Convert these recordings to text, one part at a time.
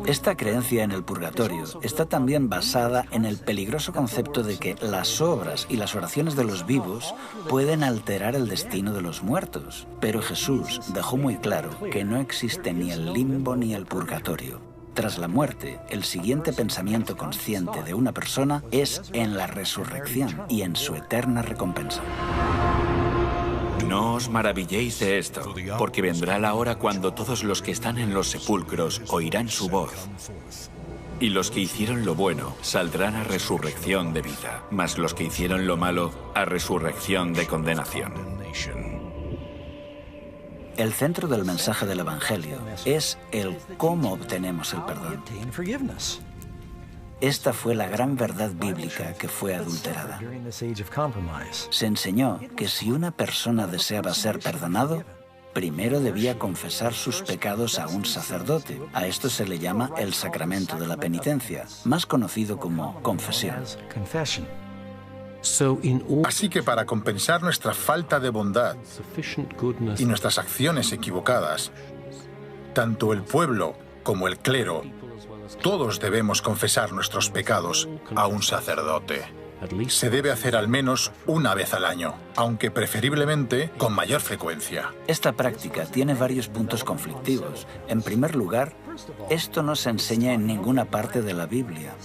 Esta creencia en el purgatorio está también basada en el peligroso concepto de que las obras y las oraciones de los vivos pueden alterar el destino de los muertos. Pero Jesús dejó muy claro que no existe ni el limbo ni el purgatorio. Tras la muerte, el siguiente pensamiento consciente de una persona es en la resurrección y en su eterna recompensa. No os maravilléis de esto, porque vendrá la hora cuando todos los que están en los sepulcros oirán su voz. Y los que hicieron lo bueno saldrán a resurrección de vida, mas los que hicieron lo malo a resurrección de condenación. El centro del mensaje del Evangelio es el cómo obtenemos el perdón. Esta fue la gran verdad bíblica que fue adulterada. Se enseñó que si una persona deseaba ser perdonado, primero debía confesar sus pecados a un sacerdote. A esto se le llama el sacramento de la penitencia, más conocido como confesión. Así que para compensar nuestra falta de bondad y nuestras acciones equivocadas, tanto el pueblo como el clero, todos debemos confesar nuestros pecados a un sacerdote. Se debe hacer al menos una vez al año, aunque preferiblemente con mayor frecuencia. Esta práctica tiene varios puntos conflictivos. En primer lugar, esto no se enseña en ninguna parte de la Biblia.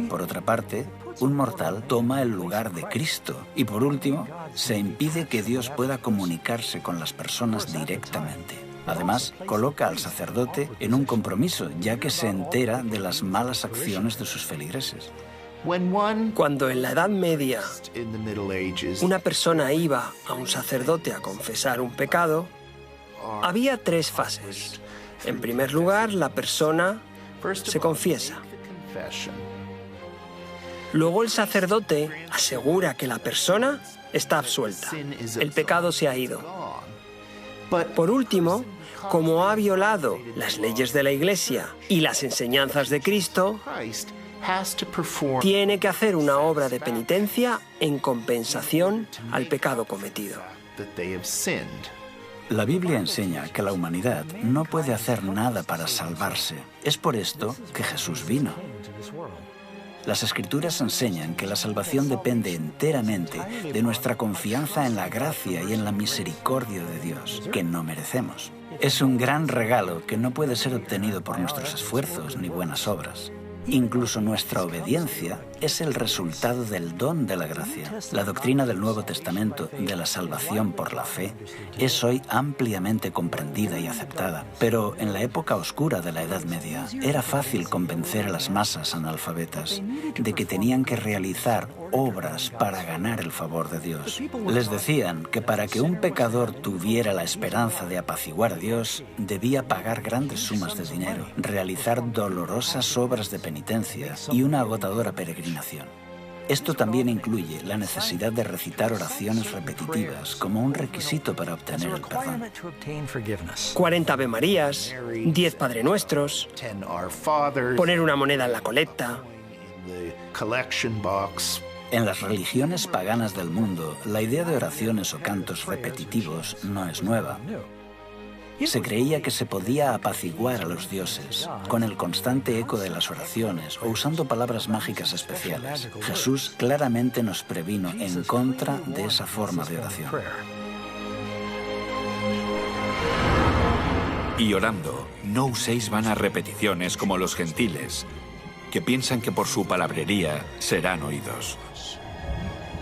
Por otra parte, un mortal toma el lugar de Cristo. Y por último, se impide que Dios pueda comunicarse con las personas directamente. Además, coloca al sacerdote en un compromiso, ya que se entera de las malas acciones de sus feligreses. Cuando en la Edad Media una persona iba a un sacerdote a confesar un pecado, había tres fases. En primer lugar, la persona se confiesa. Luego el sacerdote asegura que la persona está absuelta. El pecado se ha ido. Por último, como ha violado las leyes de la Iglesia y las enseñanzas de Cristo, tiene que hacer una obra de penitencia en compensación al pecado cometido. La Biblia enseña que la humanidad no puede hacer nada para salvarse. Es por esto que Jesús vino. Las Escrituras enseñan que la salvación depende enteramente de nuestra confianza en la gracia y en la misericordia de Dios, que no merecemos. Es un gran regalo que no puede ser obtenido por nuestros esfuerzos ni buenas obras. Incluso nuestra obediencia es el resultado del don de la gracia. La doctrina del Nuevo Testamento de la salvación por la fe es hoy ampliamente comprendida y aceptada. Pero en la época oscura de la Edad Media era fácil convencer a las masas analfabetas de que tenían que realizar obras para ganar el favor de Dios. Les decían que para que un pecador tuviera la esperanza de apaciguar a Dios, debía pagar grandes sumas de dinero, realizar dolorosas obras de penitencia y una agotadora peregrinación. Esto también incluye la necesidad de recitar oraciones repetitivas como un requisito para obtener el perdón. 40 Ave Marías, 10 Padre Nuestros, poner una moneda en la colecta. En las religiones paganas del mundo, la idea de oraciones o cantos repetitivos no es nueva. Se creía que se podía apaciguar a los dioses con el constante eco de las oraciones o usando palabras mágicas especiales. Jesús claramente nos previno en contra de esa forma de oración. Y orando, no uséis vanas repeticiones como los gentiles, que piensan que por su palabrería serán oídos.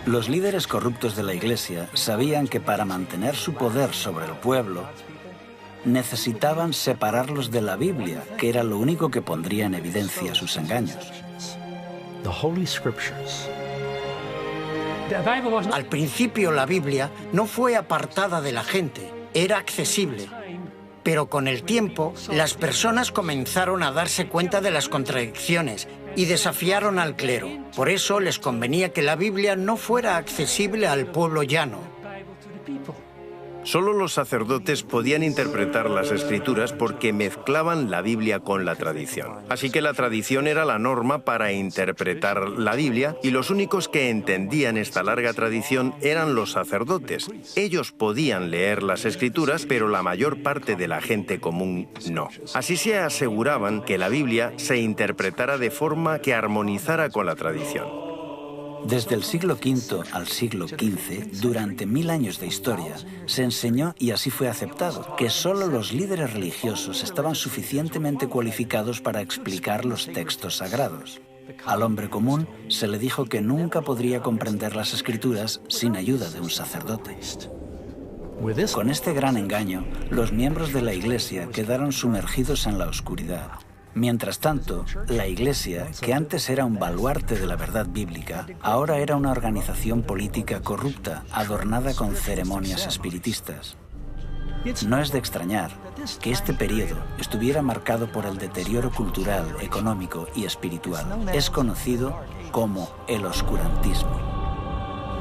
Los líderes corruptos de la Iglesia sabían que para mantener su poder sobre el pueblo, necesitaban separarlos de la Biblia, que era lo único que pondría en evidencia sus engaños. Al principio la Biblia no fue apartada de la gente, era accesible. Pero con el tiempo, las personas comenzaron a darse cuenta de las contradicciones y desafiaron al clero. Por eso les convenía que la Biblia no fuera accesible al pueblo llano. Solo los sacerdotes podían interpretar las Escrituras porque mezclaban la Biblia con la tradición. Así que la tradición era la norma para interpretar la Biblia y los únicos que entendían esta larga tradición eran los sacerdotes. Ellos podían leer las Escrituras, pero la mayor parte de la gente común no. Así se aseguraban que la Biblia se interpretara de forma que armonizara con la tradición. Desde el siglo V al siglo XV, durante 1000 años de historia, se enseñó, y así fue aceptado, que solo los líderes religiosos estaban suficientemente cualificados para explicar los textos sagrados. Al hombre común se le dijo que nunca podría comprender las Escrituras sin ayuda de un sacerdote. Con este gran engaño, los miembros de la Iglesia quedaron sumergidos en la oscuridad. Mientras tanto, la Iglesia, que antes era un baluarte de la verdad bíblica, ahora era una organización política corrupta, adornada con ceremonias espiritistas. No es de extrañar que este periodo estuviera marcado por el deterioro cultural, económico y espiritual. Es conocido como el oscurantismo.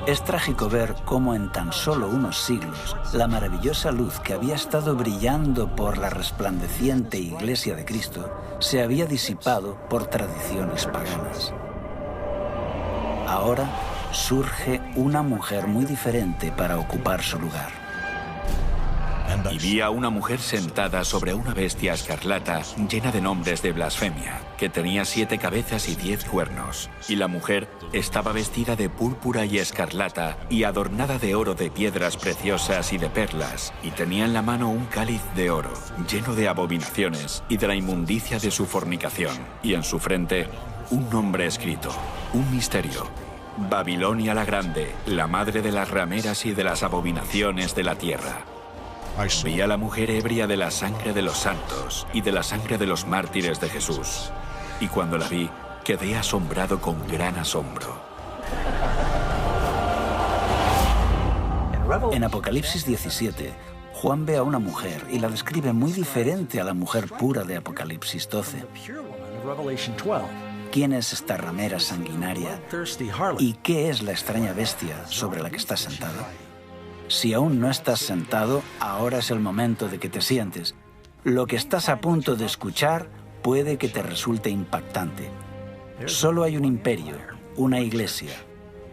Es trágico ver cómo en tan solo unos siglos la maravillosa luz que había estado brillando por la resplandeciente Iglesia de Cristo se había disipado por tradiciones paganas. Ahora surge una mujer muy diferente para ocupar su lugar. Y vi a una mujer sentada sobre una bestia escarlata llena de nombres de blasfemia, que tenía 7 cabezas y 10 cuernos. Y la mujer estaba vestida de púrpura y escarlata y adornada de oro, de piedras preciosas y de perlas, y tenía en la mano un cáliz de oro, lleno de abominaciones y de la inmundicia de su fornicación, y en su frente un nombre escrito, un misterio: Babilonia la Grande, la madre de las rameras y de las abominaciones de la tierra. Vi a la mujer ebria de la sangre de los santos y de la sangre de los mártires de Jesús. Y cuando la vi, quedé asombrado con gran asombro. En Apocalipsis 17, Juan ve a una mujer y la describe muy diferente a la mujer pura de Apocalipsis 12. ¿Quién es esta ramera sanguinaria? ¿Y qué es la extraña bestia sobre la que está sentada? Si aún no estás sentado, ahora es el momento de que te sientes. Lo que estás a punto de escuchar puede que te resulte impactante. Solo hay un imperio, una iglesia,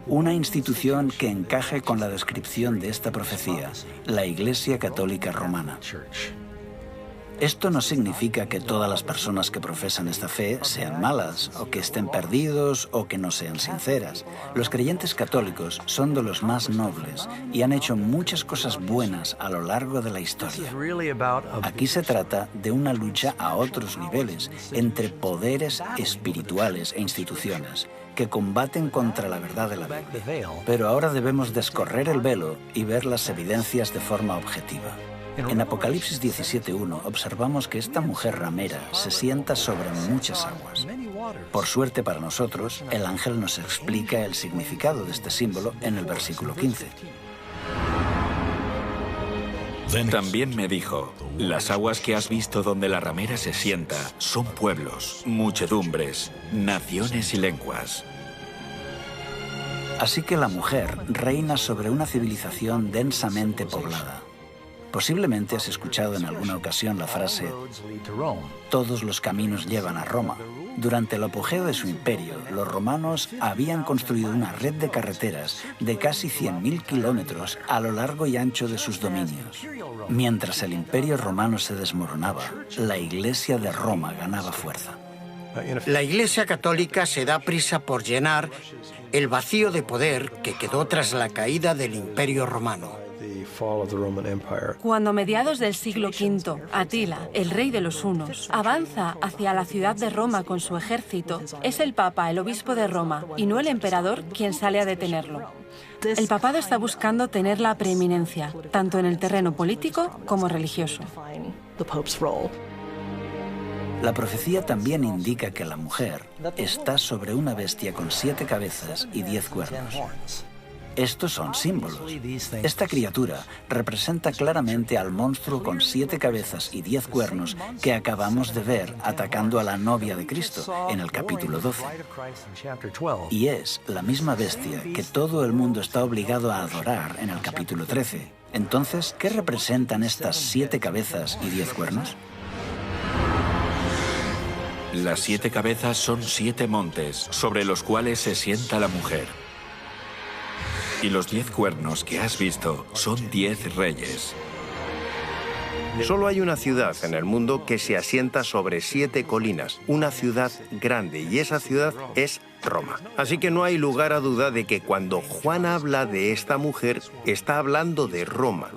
una institución que encaje con la descripción de esta profecía, la Iglesia Católica Romana. Esto no significa que todas las personas que profesan esta fe sean malas, o que estén perdidos, o que no sean sinceras. Los creyentes católicos son de los más nobles y han hecho muchas cosas buenas a lo largo de la historia. Aquí se trata de una lucha a otros niveles, entre poderes espirituales e instituciones, que combaten contra la verdad de la Biblia. Pero ahora debemos descorrer el velo y ver las evidencias de forma objetiva. En Apocalipsis 17:1 observamos que esta mujer ramera se sienta sobre muchas aguas. Por suerte para nosotros, el ángel nos explica el significado de este símbolo en el versículo 15. También me dijo: las aguas que has visto donde la ramera se sienta son pueblos, muchedumbres, naciones y lenguas. Así que la mujer reina sobre una civilización densamente poblada. Posiblemente has escuchado en alguna ocasión la frase: todos los caminos llevan a Roma. Durante el apogeo de su imperio, los romanos habían construido una red de carreteras de casi 100.000 kilómetros a lo largo y ancho de sus dominios. Mientras el imperio romano se desmoronaba, la Iglesia de Roma ganaba fuerza. La Iglesia Católica se da prisa por llenar el vacío de poder que quedó tras la caída del Imperio Romano. Cuando a mediados del siglo V, Atila, el rey de los hunos, avanza hacia la ciudad de Roma con su ejército, es el Papa, el obispo de Roma, y no el emperador, quien sale a detenerlo. El papado está buscando tener la preeminencia, tanto en el terreno político como religioso. La profecía también indica que la mujer está sobre una bestia con 7 cabezas y 10 cuernos. Estos son símbolos. Esta criatura representa claramente al monstruo con 7 cabezas y 10 cuernos que acabamos de ver atacando a la novia de Cristo en el capítulo 12. Y es la misma bestia que todo el mundo está obligado a adorar en el capítulo 13. Entonces, ¿qué representan estas 7 cabezas y 10 cuernos? Las 7 cabezas son 7 montes sobre los cuales se sienta la mujer. Y los 10 cuernos que has visto son 10 reyes. Solo hay una ciudad en el mundo que se asienta sobre 7 colinas, una ciudad grande, y esa ciudad es Roma. Así que no hay lugar a duda de que cuando Juan habla de esta mujer, está hablando de Roma.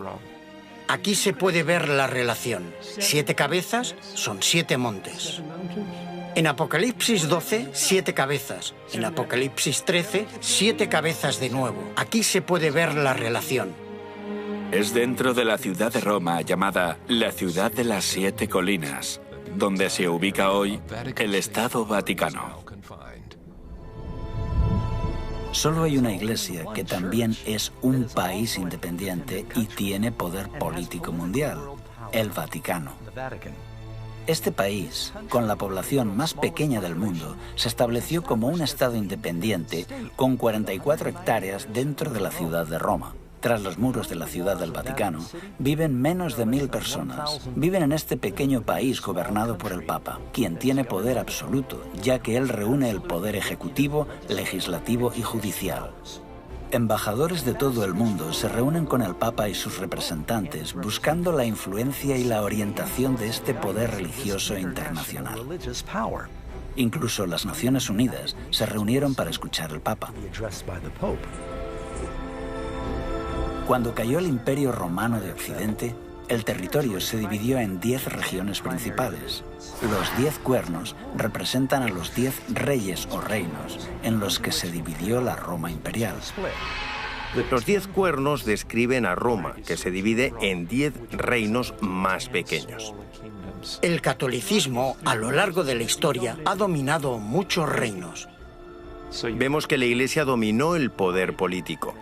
Aquí se puede ver la relación. 7 cabezas son 7 montes. En Apocalipsis 12, 7 cabezas. En Apocalipsis 13, 7 cabezas de nuevo. Aquí se puede ver la relación. Es dentro de la ciudad de Roma llamada la ciudad de las 7 colinas, donde se ubica hoy el Estado Vaticano. Solo hay una iglesia que también es un país independiente y tiene poder político mundial, el Vaticano. Este país, con la población más pequeña del mundo, se estableció como un estado independiente con 44 hectáreas dentro de la ciudad de Roma. Tras los muros de la Ciudad del Vaticano, viven menos de 1000 personas. Viven en este pequeño país gobernado por el Papa, quien tiene poder absoluto, ya que él reúne el poder ejecutivo, legislativo y judicial. Embajadores de todo el mundo se reúnen con el Papa y sus representantes, buscando la influencia y la orientación de este poder religioso internacional. Incluso las Naciones Unidas se reunieron para escuchar al Papa. Cuando cayó el Imperio Romano de Occidente, el territorio se dividió en 10 regiones principales. Los 10 cuernos representan a los 10 reyes o reinos en los que se dividió la Roma imperial. Los 10 cuernos describen a Roma, que se divide en 10 reinos más pequeños. El catolicismo, a lo largo de la historia, ha dominado muchos reinos. Vemos que la Iglesia dominó el poder político.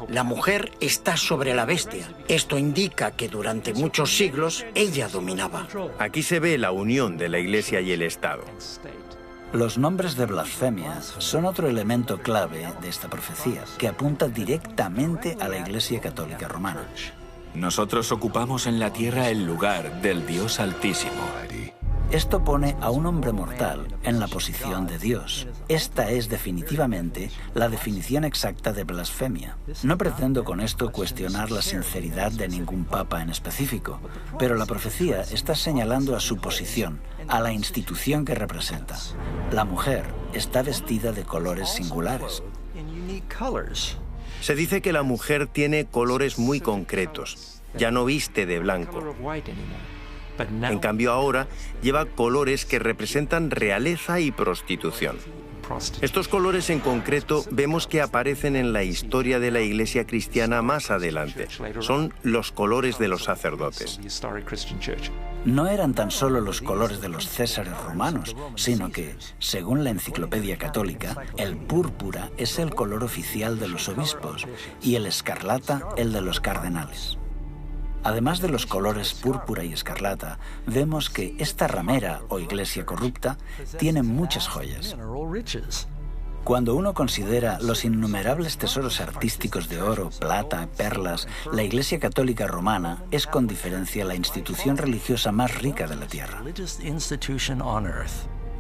La mujer está sobre la bestia. Esto indica que durante muchos siglos ella dominaba. Aquí se ve la unión de la Iglesia y el Estado. Los nombres de blasfemia son otro elemento clave de esta profecía, que apunta directamente a la Iglesia Católica Romana. Nosotros ocupamos en la tierra el lugar del Dios Altísimo. Esto pone a un hombre mortal en la posición de Dios. Esta es definitivamente la definición exacta de blasfemia. No pretendo con esto cuestionar la sinceridad de ningún papa en específico, pero la profecía está señalando a su posición, a la institución que representa. La mujer está vestida de colores singulares. Se dice que la mujer tiene colores muy concretos. Ya no viste de blanco. En cambio ahora lleva colores que representan realeza y prostitución. Estos colores en concreto vemos que aparecen en la historia de la Iglesia cristiana más adelante. Son los colores de los sacerdotes. No eran tan solo los colores de los césares romanos, sino que, según la Enciclopedia Católica, el púrpura es el color oficial de los obispos y el escarlata el de los cardenales. Además de los colores púrpura y escarlata, vemos que esta ramera o iglesia corrupta tiene muchas joyas. Cuando uno considera los innumerables tesoros artísticos de oro, plata, perlas, la Iglesia Católica Romana es con diferencia la institución religiosa más rica de la tierra.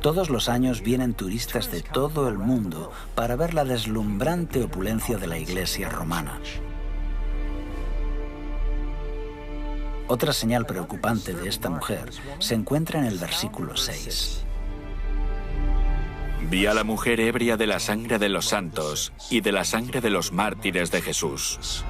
Todos los años vienen turistas de todo el mundo para ver la deslumbrante opulencia de la Iglesia romana. Otra señal preocupante de esta mujer se encuentra en el versículo 6. Vi a la mujer ebria de la sangre de los santos y de la sangre de los mártires de Jesús.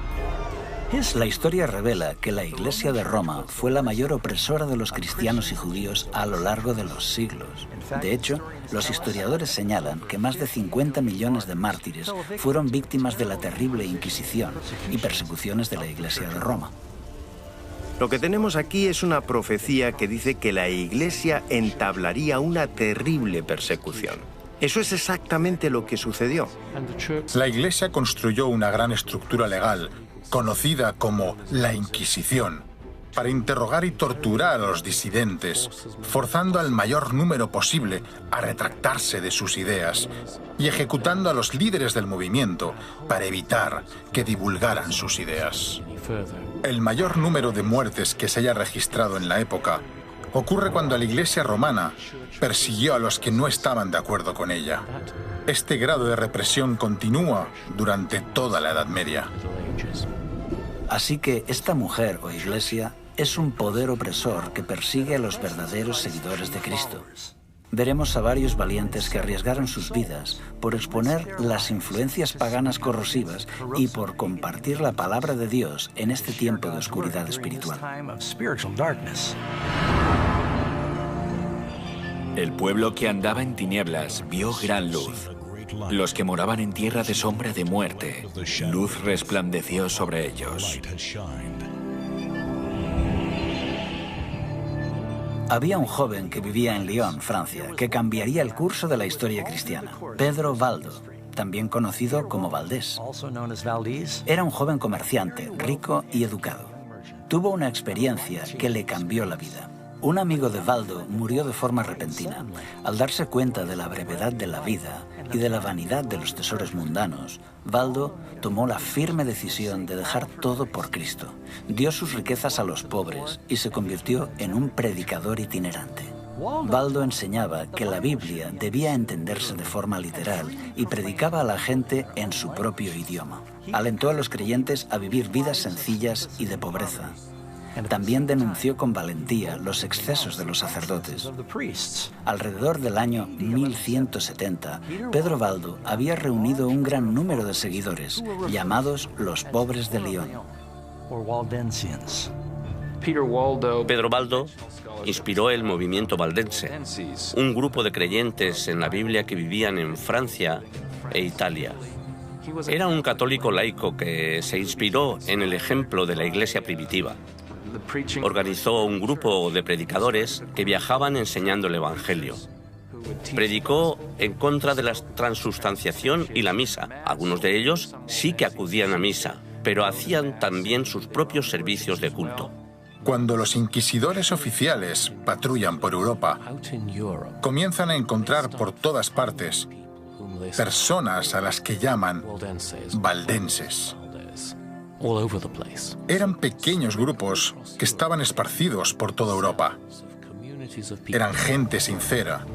La historia revela que la Iglesia de Roma fue la mayor opresora de los cristianos y judíos a lo largo de los siglos. De hecho, los historiadores señalan que más de 50 millones de mártires fueron víctimas de la terrible Inquisición y persecuciones de la Iglesia de Roma. Lo que tenemos aquí es una profecía que dice que la Iglesia entablaría una terrible persecución. Eso es exactamente lo que sucedió. La Iglesia construyó una gran estructura legal, conocida como la Inquisición, para interrogar y torturar a los disidentes, forzando al mayor número posible a retractarse de sus ideas y ejecutando a los líderes del movimiento para evitar que divulgaran sus ideas. El mayor número de muertes que se haya registrado en la época ocurre cuando la Iglesia romana persiguió a los que no estaban de acuerdo con ella. Este grado de represión continúa durante toda la Edad Media. Así que esta mujer o iglesia es un poder opresor que persigue a los verdaderos seguidores de Cristo. Veremos a varios valientes que arriesgaron sus vidas por exponer las influencias paganas corrosivas y por compartir la palabra de Dios en este tiempo de oscuridad espiritual. El pueblo que andaba en tinieblas vio gran luz. Los que moraban en tierra de sombra de muerte, luz resplandeció sobre ellos. Había un joven que vivía en Lyon, Francia, que cambiaría el curso de la historia cristiana. Pedro Valdo, también conocido como Valdés. Era un joven comerciante, rico y educado. Tuvo una experiencia que le cambió la vida. Un amigo de Valdo murió de forma repentina. Al darse cuenta de la brevedad de la vida y de la vanidad de los tesoros mundanos, Valdo tomó la firme decisión de dejar todo por Cristo. Dio sus riquezas a los pobres y se convirtió en un predicador itinerante. Valdo enseñaba que la Biblia debía entenderse de forma literal y predicaba a la gente en su propio idioma. Alentó a los creyentes a vivir vidas sencillas y de pobreza. También denunció con valentía los excesos de los sacerdotes. Alrededor del año 1170, Pedro Valdo había reunido un gran número de seguidores, llamados los pobres de Lyon. Pedro Valdo inspiró el movimiento valdense, un grupo de creyentes en la Biblia que vivían en Francia e Italia. Era un católico laico que se inspiró en el ejemplo de la iglesia primitiva. Organizó un grupo de predicadores que viajaban enseñando el Evangelio. Predicó en contra de la transustanciación y la misa. Algunos de ellos sí que acudían a misa, pero hacían también sus propios servicios de culto. Cuando los inquisidores oficiales patrullan por Europa, comienzan a encontrar por todas partes personas a las que llaman valdenses. Eran pequeños grupos que estaban esparcidos por toda Europa. Eran gente sincera.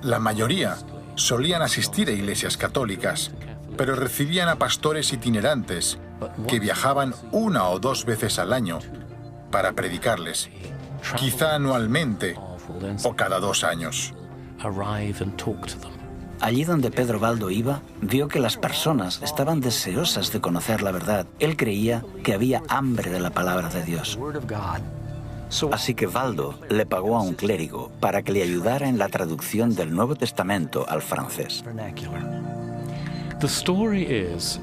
La mayoría solían asistir a iglesias católicas, pero recibían a pastores itinerantes que viajaban 1 o 2 veces al año para predicarles, quizá anualmente o cada 2 años. Allí donde Pedro Valdo iba, vio que las personas estaban deseosas de conocer la verdad. Él creía que había hambre de la palabra de Dios. Así que Valdo le pagó a un clérigo para que le ayudara en la traducción del Nuevo Testamento al francés.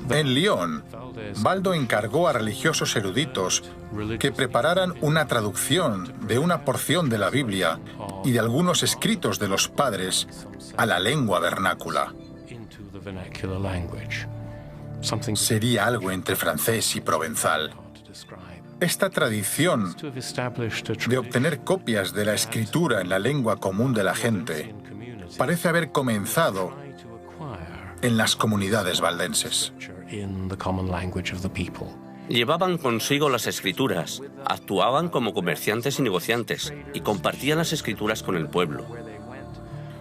En Lyon, Valdo encargó a religiosos eruditos que prepararan una traducción de una porción de la Biblia y de algunos escritos de los padres a la lengua vernácula. Sería algo entre francés y provenzal. Esta tradición de obtener copias de la escritura en la lengua común de la gente parece haber comenzado en las comunidades valdenses. Llevaban consigo las escrituras, actuaban como comerciantes y negociantes y compartían las escrituras con el pueblo.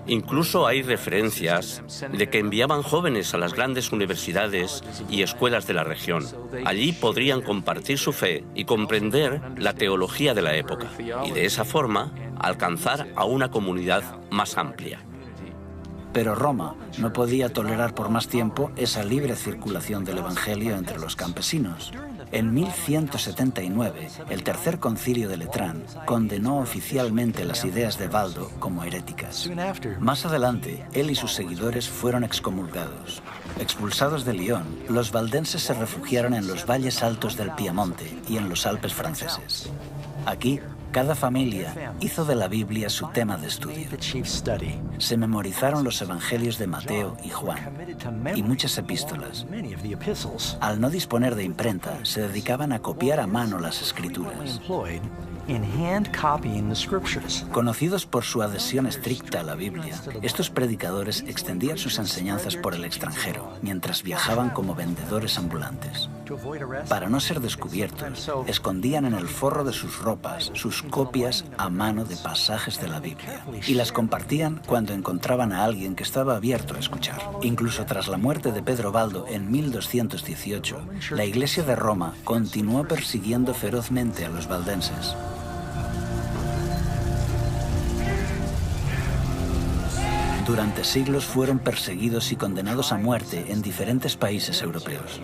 Incluso hay referencias de que enviaban jóvenes a las grandes universidades y escuelas de la región. Allí podrían compartir su fe y comprender la teología de la época y de esa forma alcanzar a una comunidad más amplia. Pero Roma no podía tolerar por más tiempo esa libre circulación del Evangelio entre los campesinos. En 1179, el Tercer Concilio de Letrán condenó oficialmente las ideas de Valdo como heréticas. Más adelante, él y sus seguidores fueron excomulgados. Expulsados de Lyon, los valdenses se refugiaron en los valles altos del Piamonte y en los Alpes franceses. Aquí Cada familia hizo de la Biblia su tema de estudio. Se memorizaron los evangelios de Mateo y Juan y muchas epístolas. Al no disponer de imprenta, se dedicaban a copiar a mano las escrituras. Conocidos por su adhesión estricta a la Biblia, estos predicadores extendían sus enseñanzas por el extranjero, mientras viajaban como vendedores ambulantes. Para no ser descubiertos, escondían en el forro de sus ropas sus copias a mano de pasajes de la Biblia y las compartían cuando encontraban a alguien que estaba abierto a escuchar. Incluso tras la muerte de Pedro Baldo en 1218, la Iglesia de Roma continuó persiguiendo ferozmente a los valdenses. Durante siglos fueron perseguidos y condenados a muerte en diferentes países europeos.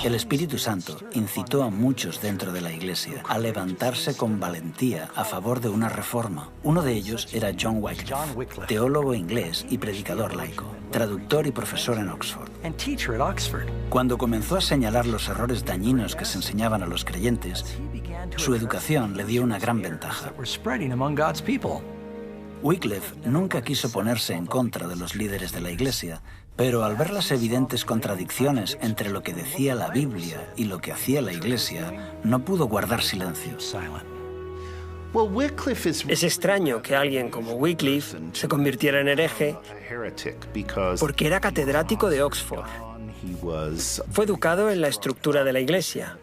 El Espíritu Santo incitó a muchos dentro de la Iglesia a levantarse con valentía a favor de una reforma. Uno de ellos era John Wycliffe, teólogo inglés y predicador laico, traductor y profesor en Oxford. Cuando comenzó a señalar los errores dañinos que se enseñaban a los creyentes, su educación le dio una gran ventaja. Wycliffe nunca quiso ponerse en contra de los líderes de la Iglesia, pero al ver las evidentes contradicciones entre lo que decía la Biblia y lo que hacía la Iglesia, no pudo guardar silencio. Es extraño que alguien como Wycliffe se convirtiera en hereje porque era catedrático de Oxford. Fue educado en la estructura de la Iglesia,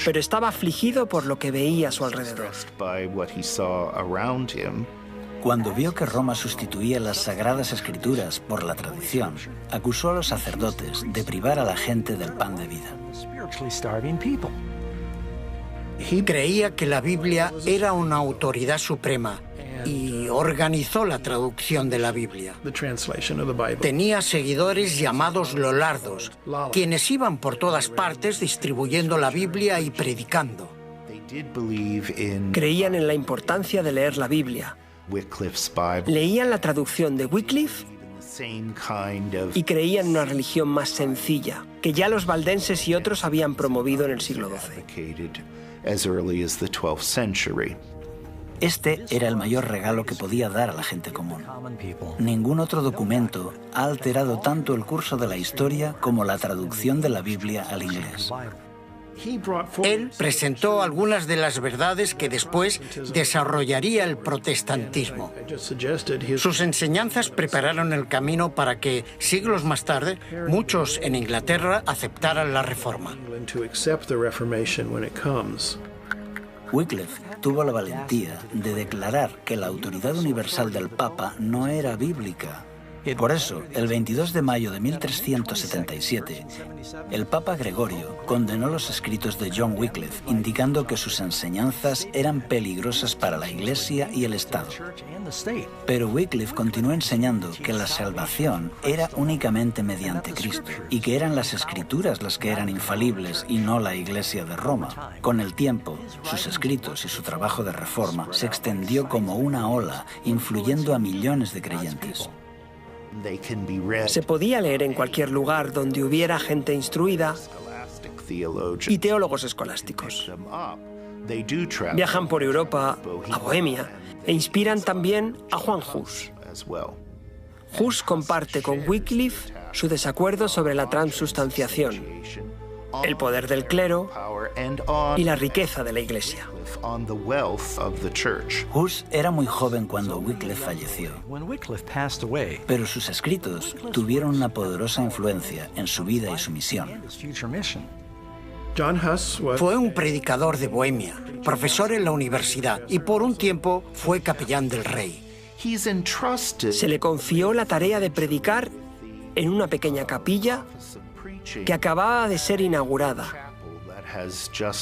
pero estaba afligido por lo que veía a su alrededor. Cuando vio que Roma sustituía las Sagradas Escrituras por la tradición, acusó a los sacerdotes de privar a la gente del pan de vida. Creía que la Biblia era una autoridad suprema y organizó la traducción de la Biblia. Tenía seguidores llamados lolardos, quienes iban por todas partes distribuyendo la Biblia y predicando. Creían en la importancia de leer la Biblia. Leían la traducción de Wycliffe y creían en una religión más sencilla, que ya los valdenses y otros habían promovido en el siglo XII. Este era el mayor regalo que podía dar a la gente común. Ningún otro documento ha alterado tanto el curso de la historia como la traducción de la Biblia al inglés. Él presentó algunas de las verdades que después desarrollaría el protestantismo. Sus enseñanzas prepararon el camino para que, siglos más tarde, muchos en Inglaterra aceptaran la Reforma. Wycliffe tuvo la valentía de declarar que la autoridad universal del Papa no era bíblica. Por eso, el 22 de mayo de 1377, el Papa Gregorio condenó los escritos de John Wycliffe, indicando que sus enseñanzas eran peligrosas para la Iglesia y el Estado. Pero Wycliffe continuó enseñando que la salvación era únicamente mediante Cristo y que eran las Escrituras las que eran infalibles y no la Iglesia de Roma. Con el tiempo, sus escritos y su trabajo de reforma se extendió como una ola, influyendo a millones de creyentes. Se podía leer en cualquier lugar donde hubiera gente instruida y teólogos escolásticos. Viajan por Europa, a Bohemia, e inspiran también a Juan Hus. Hus comparte con Wycliffe su desacuerdo sobre la transubstanciación, el poder del clero y la riqueza de la Iglesia. Hus era muy joven cuando Wycliffe falleció, pero sus escritos tuvieron una poderosa influencia en su vida y su misión. Fue un predicador de Bohemia, profesor en la universidad y por un tiempo fue capellán del rey. Se le confió la tarea de predicar en una pequeña capilla que acababa de ser inaugurada,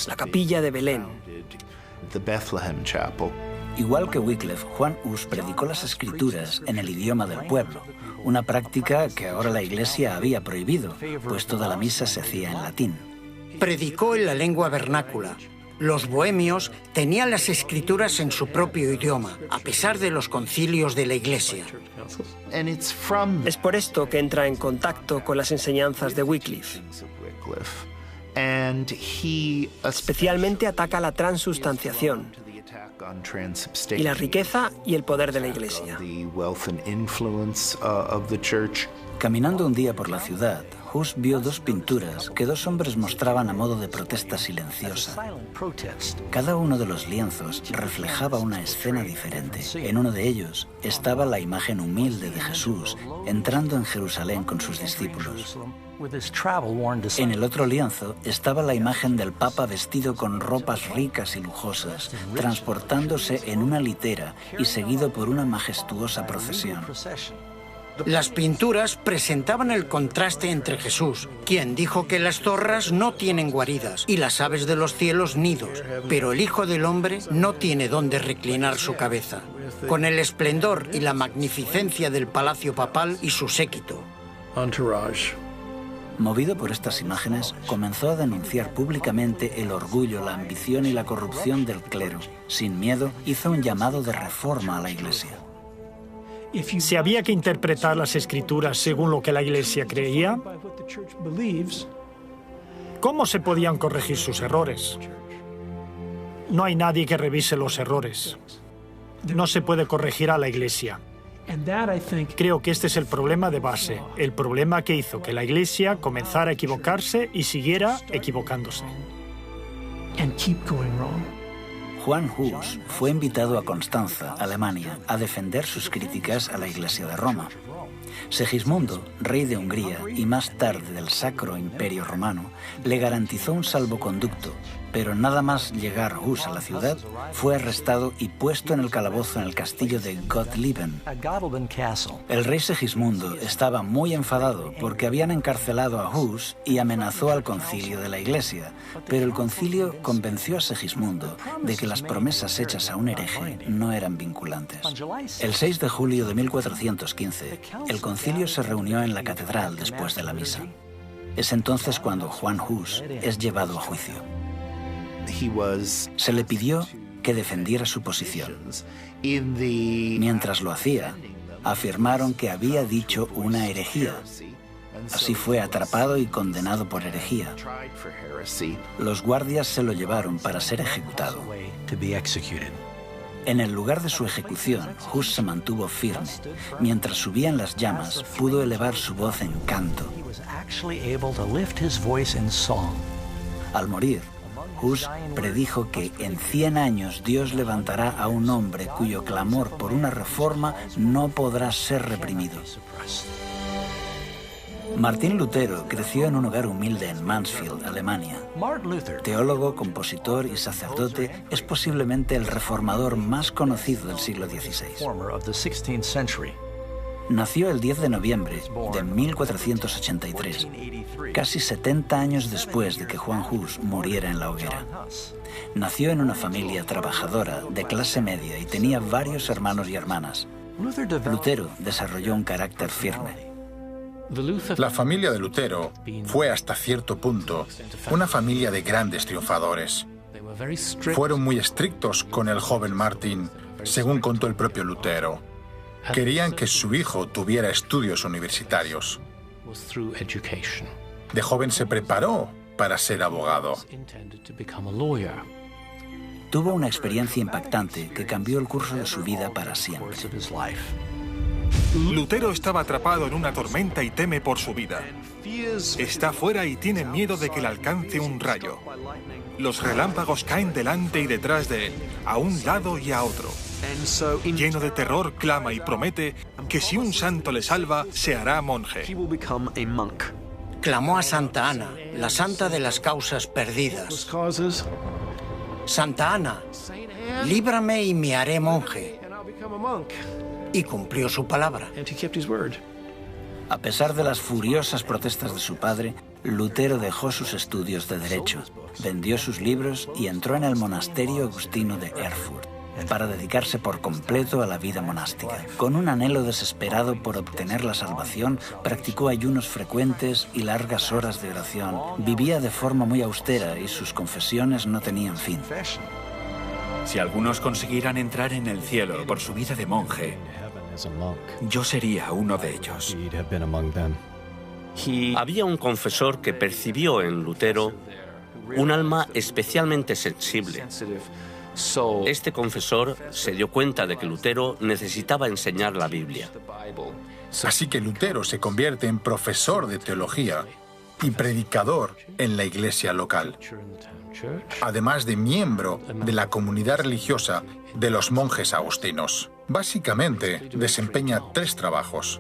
la capilla de Belén. Igual que Wycliffe, Juan Hus predicó las Escrituras en el idioma del pueblo, una práctica que ahora la Iglesia había prohibido, pues toda la misa se hacía en latín. Predicó en la lengua vernácula, Los bohemios tenían las escrituras en su propio idioma, a pesar de los concilios de la Iglesia. Es por esto que entra en contacto con las enseñanzas de Wycliffe. Especialmente ataca la transustanciación y la riqueza y el poder de la Iglesia. Caminando un día por la ciudad, Hus vio dos pinturas que dos hombres mostraban a modo de protesta silenciosa. Cada uno de los lienzos reflejaba una escena diferente. En uno de ellos estaba la imagen humilde de Jesús entrando en Jerusalén con sus discípulos. En el otro lienzo estaba la imagen del Papa vestido con ropas ricas y lujosas, transportándose en una litera y seguido por una majestuosa procesión. Las pinturas presentaban el contraste entre Jesús, quien dijo que las zorras no tienen guaridas y las aves de los cielos nidos, pero el Hijo del Hombre no tiene dónde reclinar su cabeza, con el esplendor y la magnificencia del palacio papal y su séquito. Movido por estas imágenes, comenzó a denunciar públicamente el orgullo, la ambición y la corrupción del clero. Sin miedo, hizo un llamado de reforma a la Iglesia. Si había que interpretar las Escrituras según lo que la Iglesia creía, ¿cómo se podían corregir sus errores? No hay nadie que revise los errores. No se puede corregir a la Iglesia. Creo que este es el problema de base, el problema que hizo que la Iglesia comenzara a equivocarse y siguiera equivocándose. Juan Hus fue invitado a Constanza, Alemania, a defender sus críticas a la Iglesia de Roma. Segismundo, rey de Hungría y más tarde del Sacro Imperio Romano, le garantizó un salvoconducto, pero nada más llegar Hus a la ciudad, fue arrestado y puesto en el calabozo en el castillo de Gottlieben. El rey Segismundo estaba muy enfadado porque habían encarcelado a Hus y amenazó al concilio de la Iglesia, pero el concilio convenció a Segismundo de que las promesas hechas a un hereje no eran vinculantes. El 6 de julio de 1415, el concilio se reunió en la catedral después de la misa. Es entonces cuando Juan Hus es llevado a juicio. Se le pidió que defendiera su posición. Mientras lo hacía, afirmaron que había dicho una herejía. Así fue atrapado y condenado por herejía. Los guardias se lo llevaron para ser ejecutado. En el lugar de su ejecución, Hus se mantuvo firme. Mientras subían las llamas, pudo elevar su voz en canto. Al morir, Hus predijo que en 100 años Dios levantará a un hombre cuyo clamor por una reforma no podrá ser reprimido. Martín Lutero creció en un hogar humilde en Mansfield, Alemania. Teólogo, compositor y sacerdote, es posiblemente el reformador más conocido del siglo XVI. Nació el 10 de noviembre de 1483, casi 70 años después de que Juan Hus muriera en la hoguera. Nació en una familia trabajadora de clase media y tenía varios hermanos y hermanas. Lutero desarrolló un carácter firme. La familia de Lutero fue hasta cierto punto una familia de grandes triunfadores. Fueron muy estrictos con el joven Martín, según contó el propio Lutero. Querían que su hijo tuviera estudios universitarios. De joven se preparó para ser abogado. Tuvo una experiencia impactante que cambió el curso de su vida para siempre. Lutero estaba atrapado en una tormenta y teme por su vida. Está fuera y tiene miedo de que le alcance un rayo. Los relámpagos caen delante y detrás de él, a un lado y a otro. Lleno de terror, clama y promete que si un santo le salva, se hará monje. Clamó a Santa Ana, la santa de las causas perdidas. Santa Ana, líbrame y me haré monje. Y cumplió su palabra. A pesar de las furiosas protestas de su padre, Lutero dejó sus estudios de Derecho, vendió sus libros y entró en el monasterio agustino de Erfurt. para dedicarse por completo a la vida monástica. Con un anhelo desesperado por obtener la salvación, practicó ayunos frecuentes y largas horas de oración. Vivía de forma muy austera y sus confesiones no tenían fin. Si algunos consiguieran entrar en el cielo por su vida de monje, yo sería uno de ellos. Había un confesor que percibió en Lutero un alma especialmente sensible. Este confesor se dio cuenta de que Lutero necesitaba enseñar la Biblia. Así que Lutero se convierte en profesor de teología y predicador en la iglesia local, además de miembro de la comunidad religiosa de los monjes agustinos. Básicamente, desempeña 3 trabajos.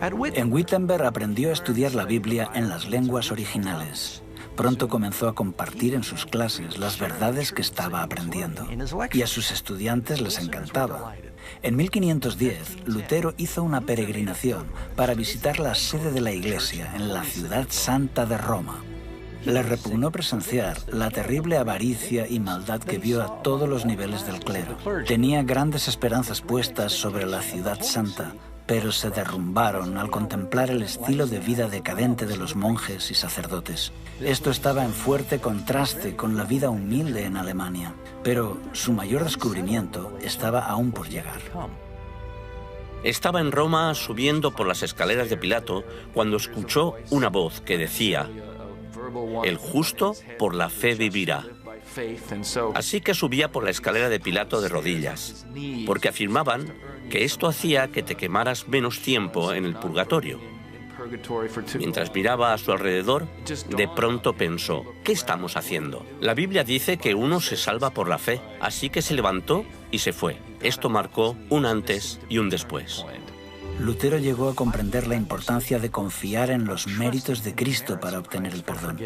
En Wittenberg aprendió a estudiar la Biblia en las lenguas originales. Pronto comenzó a compartir en sus clases las verdades que estaba aprendiendo, y a sus estudiantes les encantaba. En 1510, Lutero hizo una peregrinación para visitar la sede de la Iglesia en la ciudad santa de Roma. Le repugnó presenciar la terrible avaricia y maldad que vio a todos los niveles del clero. Tenía grandes esperanzas puestas sobre la ciudad santa, pero se derrumbaron al contemplar el estilo de vida decadente de los monjes y sacerdotes. Esto estaba en fuerte contraste con la vida humilde en Alemania, pero su mayor descubrimiento estaba aún por llegar. Estaba en Roma subiendo por las escaleras de Pilato cuando escuchó una voz que decía: «El justo por la fe vivirá». Así que subía por la escalera de Pilato de rodillas, porque afirmaban que esto hacía que te quemaras menos tiempo en el purgatorio. Mientras miraba a su alrededor, de pronto pensó: ¿qué estamos haciendo? La Biblia dice que uno se salva por la fe, así que se levantó y se fue. Esto marcó un antes y un después. Lutero llegó a comprender la importancia de confiar en los méritos de Cristo para obtener el perdón.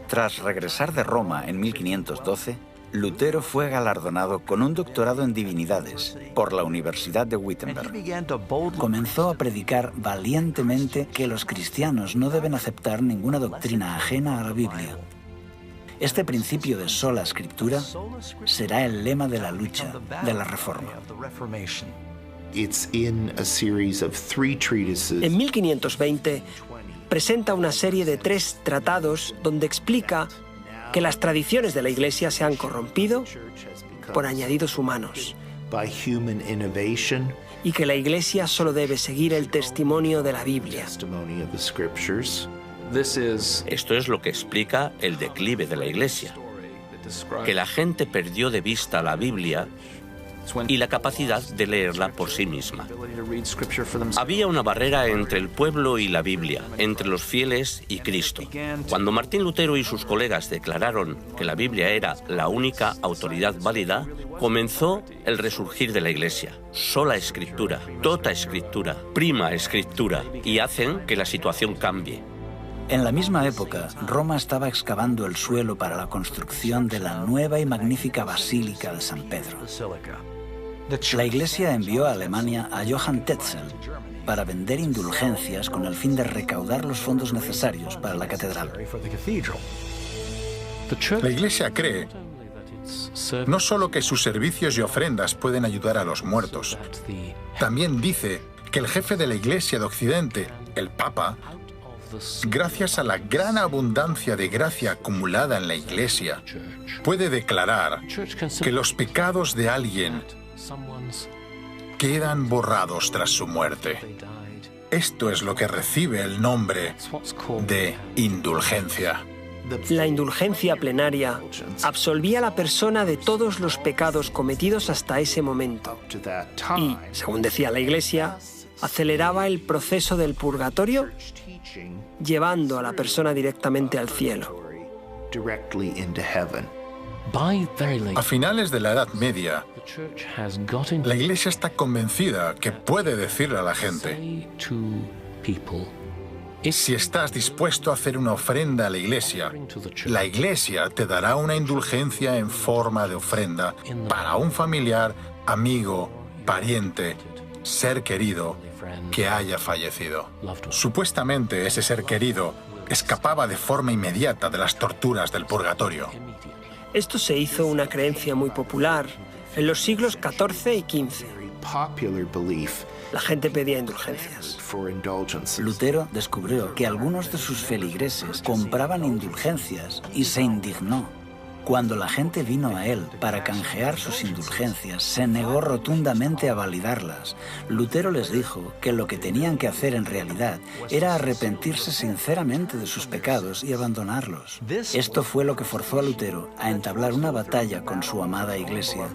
Tras regresar de Roma en 1512, Lutero fue galardonado con un doctorado en divinidades por la Universidad de Wittenberg. Comenzó a predicar valientemente que los cristianos no deben aceptar ninguna doctrina ajena a la Biblia. Este principio de sola escritura será el lema de la lucha de la Reforma. En 1520 presenta una serie de 3 tratados donde explica que las tradiciones de la Iglesia se han corrompido por añadidos humanos y que la Iglesia solo debe seguir el testimonio de la Biblia. Esto es lo que explica el declive de la Iglesia, que la gente perdió de vista la Biblia y la capacidad de leerla por sí misma. Había una barrera entre el pueblo y la Biblia, entre los fieles y Cristo. Cuando Martín Lutero y sus colegas declararon que la Biblia era la única autoridad válida, comenzó el resurgir de la Iglesia. Sola escritura, tota escritura, prima escritura, y hacen que la situación cambie. En la misma época, Roma estaba excavando el suelo para la construcción de la nueva y magnífica Basílica de San Pedro. La Iglesia envió a Alemania a Johann Tetzel para vender indulgencias con el fin de recaudar los fondos necesarios para la catedral. La Iglesia cree no solo que sus servicios y ofrendas pueden ayudar a los muertos, también dice que el jefe de la Iglesia de Occidente, el Papa, gracias a la gran abundancia de gracia acumulada en la Iglesia, puede declarar que los pecados de alguien quedan borrados tras su muerte. Esto es lo que recibe el nombre de indulgencia. La indulgencia plenaria absolvía a la persona de todos los pecados cometidos hasta ese momento y, según decía la Iglesia, aceleraba el proceso del purgatorio, llevando a la persona directamente al cielo. A finales de la Edad Media, la Iglesia está convencida que puede decirle a la gente: si estás dispuesto a hacer una ofrenda a la Iglesia te dará una indulgencia en forma de ofrenda para un familiar, amigo, pariente, ser querido que haya fallecido. Supuestamente ese ser querido escapaba de forma inmediata de las torturas del purgatorio. Esto se hizo una creencia muy popular en los siglos XIV y XV. La gente pedía indulgencias. Lutero descubrió que algunos de sus feligreses compraban indulgencias y se indignó. Cuando la gente vino a él para canjear sus indulgencias, se negó rotundamente a validarlas. Lutero les dijo que lo que tenían que hacer en realidad era arrepentirse sinceramente de sus pecados y abandonarlos. Esto fue lo que forzó a Lutero a entablar una batalla con su amada Iglesia.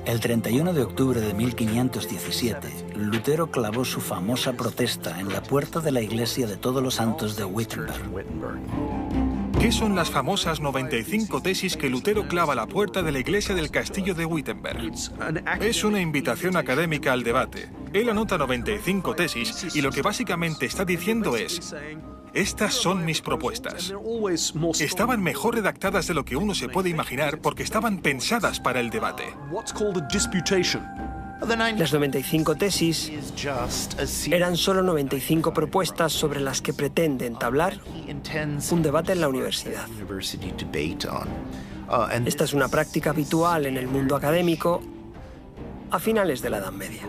El 31 de octubre de 1517, Lutero clavó su famosa protesta en la puerta de la iglesia de Todos los Santos de Wittenberg. ¿Qué son las famosas 95 tesis que Lutero clava a la puerta de la iglesia del castillo de Wittenberg? Es una invitación académica al debate. Él anota 95 tesis y lo que básicamente está diciendo es: estas son mis propuestas. Estaban mejor redactadas de lo que uno se puede imaginar porque estaban pensadas para el debate. Las 95 tesis eran solo 95 propuestas sobre las que pretende entablar un debate en la universidad. Esta es una práctica habitual en el mundo académico a finales de la Edad Media.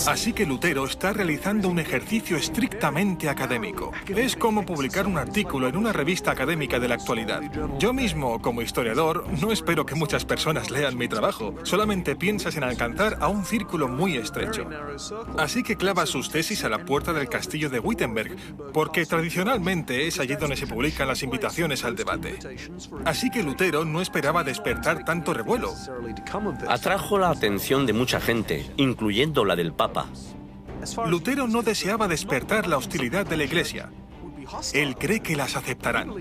Así que Lutero está realizando un ejercicio estrictamente académico. Es como publicar un artículo en una revista académica de la actualidad. Yo mismo, como historiador, no espero que muchas personas lean mi trabajo. Solamente piensas en alcanzar a un círculo muy estrecho. Así que clava sus tesis a la puerta del castillo de Wittenberg, porque tradicionalmente es allí donde se publican las invitaciones al debate. Así que Lutero no esperaba despertar tanto revuelo. Atrajo la atención de mucha gente, incluyendo la del Papa. Lutero no deseaba despertar la hostilidad de la Iglesia. Él cree que las aceptarán.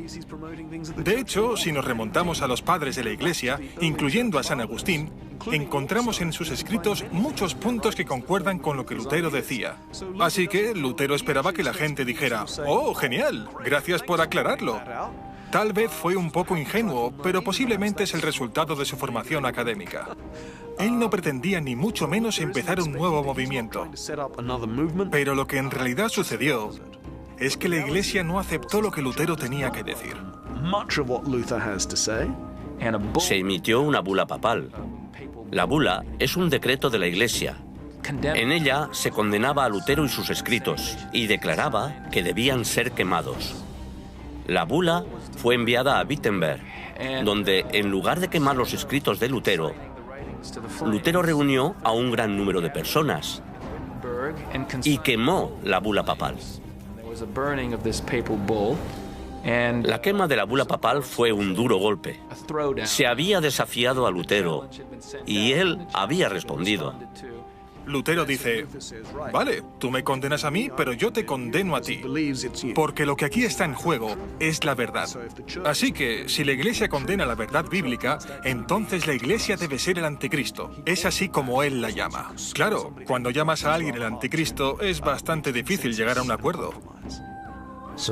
De hecho, si nos remontamos a los padres de la Iglesia, incluyendo a San Agustín, encontramos en sus escritos muchos puntos que concuerdan con lo que Lutero decía. Así que Lutero esperaba que la gente dijera: «Oh, genial, gracias por aclararlo». Tal vez fue un poco ingenuo, pero posiblemente es el resultado de su formación académica. Él no pretendía ni mucho menos empezar un nuevo movimiento. Pero lo que en realidad sucedió es que la Iglesia no aceptó lo que Lutero tenía que decir. Se emitió una bula papal. La bula es un decreto de la Iglesia. En ella se condenaba a Lutero y sus escritos y declaraba que debían ser quemados. La bula fue enviada a Wittenberg, donde, en lugar de quemar los escritos de Lutero, Lutero reunió a un gran número de personas y quemó la bula papal. La quema de la bula papal fue un duro golpe. Se había desafiado a Lutero y él había respondido. Lutero dice: «Vale, tú me condenas a mí, pero yo te condeno a ti, porque lo que aquí está en juego es la verdad. Así que, si la Iglesia condena la verdad bíblica, entonces la Iglesia debe ser el anticristo. Es así como él la llama». Claro, cuando llamas a alguien el anticristo, es bastante difícil llegar a un acuerdo.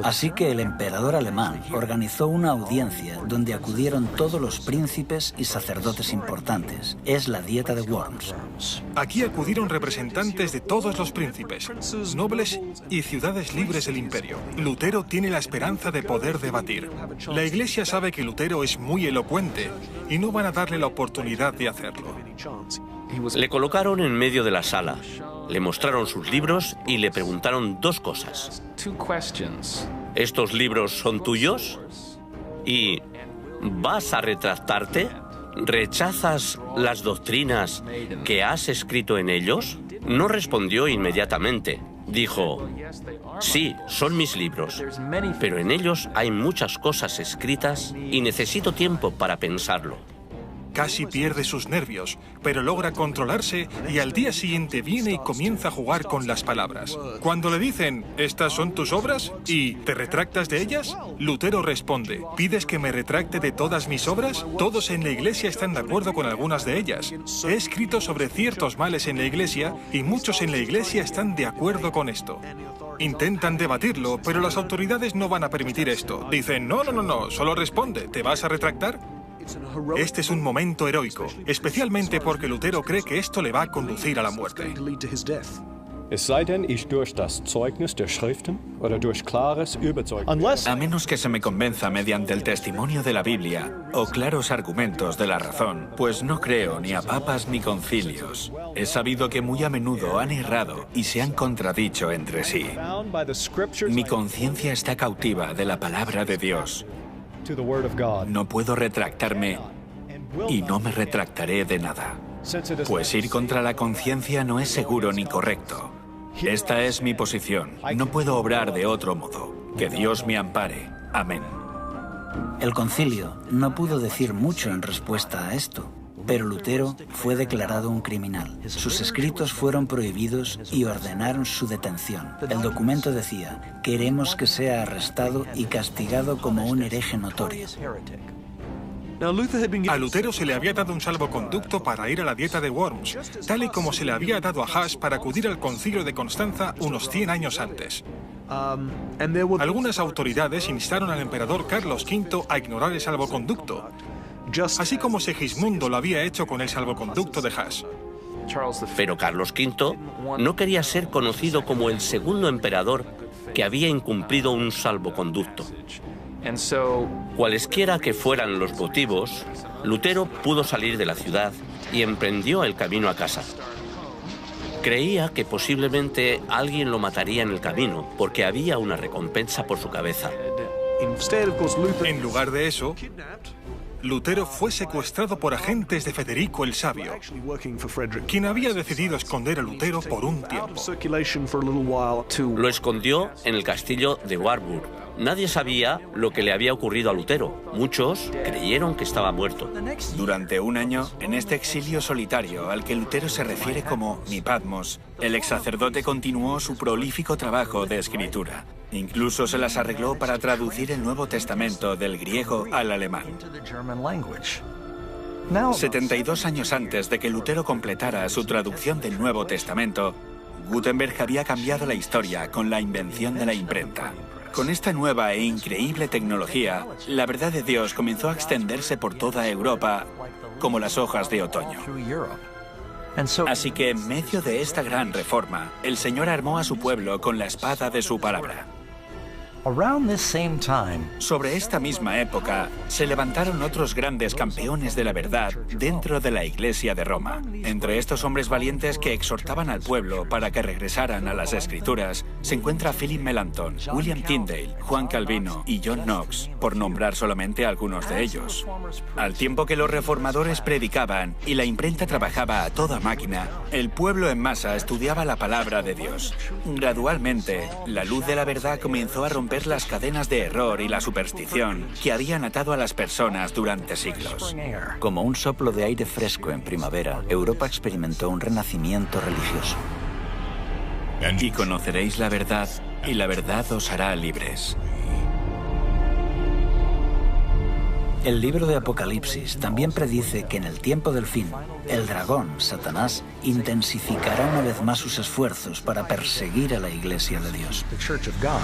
Así que el emperador alemán organizó una audiencia donde acudieron todos los príncipes y sacerdotes importantes. Es la Dieta de Worms. Aquí acudieron representantes de todos los príncipes, nobles y ciudades libres del imperio. Lutero tiene la esperanza de poder debatir. La Iglesia sabe que Lutero es muy elocuente y no van a darle la oportunidad de hacerlo. Le colocaron en medio de la sala, le mostraron sus libros y le preguntaron dos cosas. ¿Estos libros son tuyos? ¿Y vas a retractarte? ¿Rechazas las doctrinas que has escrito en ellos? No respondió inmediatamente. Dijo: «Sí, son mis libros, pero en ellos hay muchas cosas escritas y necesito tiempo para pensarlo». Casi pierde sus nervios, pero logra controlarse y al día siguiente viene y comienza a jugar con las palabras. Cuando le dicen: «¿Estas son tus obras? ¿Y te retractas de ellas?», Lutero responde: «¿Pides que me retracte de todas mis obras? Todos en la Iglesia están de acuerdo con algunas de ellas. He escrito sobre ciertos males en la Iglesia y muchos en la Iglesia están de acuerdo con esto». Intentan debatirlo, pero las autoridades no van a permitir esto. Dicen: «No, solo responde, ¿te vas a retractar?». Este es un momento heroico, especialmente porque Lutero cree que esto le va a conducir a la muerte. A menos que se me convenza mediante el testimonio de la Biblia o claros argumentos de la razón, pues no creo ni a papas ni concilios. He sabido que muy a menudo han errado y se han contradicho entre sí. Mi conciencia está cautiva de la palabra de Dios. No puedo retractarme y no me retractaré de nada. Pues ir contra la conciencia no es seguro ni correcto. Esta es mi posición. No puedo obrar de otro modo. Que Dios me ampare. Amén. El concilio no pudo decir mucho en respuesta a esto, pero Lutero fue declarado un criminal. Sus escritos fueron prohibidos y ordenaron su detención. El documento decía: queremos que sea arrestado y castigado como un hereje notorio. A Lutero se le había dado un salvoconducto para ir a la dieta de Worms, tal y como se le había dado a Huss para acudir al concilio de Constanza unos 100 años antes. Algunas autoridades instaron al emperador Carlos V a ignorar el salvoconducto, así como Segismundo lo había hecho con el salvoconducto de Huss. Pero Carlos V no quería ser conocido como el segundo emperador que había incumplido un salvoconducto. Cualesquiera que fueran los motivos, Lutero pudo salir de la ciudad y emprendió el camino a casa. Creía que posiblemente alguien lo mataría en el camino, porque había una recompensa por su cabeza. En lugar de eso, Lutero fue secuestrado por agentes de Federico el Sabio, quien había decidido esconder a Lutero por un tiempo. Lo escondió en el castillo de Warburg. Nadie sabía lo que le había ocurrido a Lutero. Muchos creyeron que estaba muerto. Durante un año, en este exilio solitario al que Lutero se refiere como mi Patmos, el ex sacerdote continuó su prolífico trabajo de escritura. Incluso se las arregló para traducir el Nuevo Testamento del griego al alemán. 72 años antes de que Lutero completara su traducción del Nuevo Testamento, Gutenberg había cambiado la historia con la invención de la imprenta. Con esta nueva e increíble tecnología, la verdad de Dios comenzó a extenderse por toda Europa como las hojas de otoño. Así que en medio de esta gran reforma, el Señor armó a su pueblo con la espada de su palabra. Sobre esta misma época, se levantaron otros grandes campeones de la verdad dentro de la Iglesia de Roma. Entre estos hombres valientes que exhortaban al pueblo para que regresaran a las Escrituras, se encuentra Philip Melanchthon, William Tyndale, Juan Calvino y John Knox, por nombrar solamente algunos de ellos. Al tiempo que los reformadores predicaban y la imprenta trabajaba a toda máquina, el pueblo en masa estudiaba la palabra de Dios. Gradualmente, la luz de la verdad comenzó a romper las cadenas de error y la superstición que habían atado a las personas durante siglos. Como un soplo de aire fresco en primavera, Europa experimentó un renacimiento religioso. Y conoceréis la verdad, y la verdad os hará libres. El libro de Apocalipsis también predice que en el tiempo del fin, el dragón, Satanás, intensificará una vez más sus esfuerzos para perseguir a la Iglesia de Dios.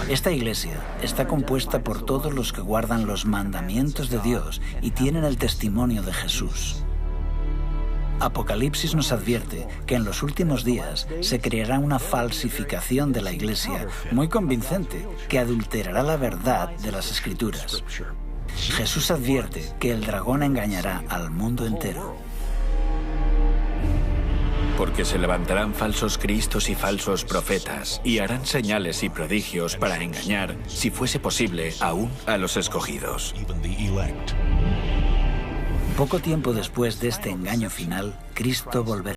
Esta Iglesia está compuesta por todos los que guardan los mandamientos de Dios y tienen el testimonio de Jesús. Apocalipsis nos advierte que en los últimos días se creará una falsificación de la Iglesia muy convincente que adulterará la verdad de las Escrituras. Jesús advierte que el dragón engañará al mundo entero. Porque se levantarán falsos cristos y falsos profetas, y harán señales y prodigios para engañar, si fuese posible, aún a los escogidos. Poco tiempo después de este engaño final, Cristo volverá.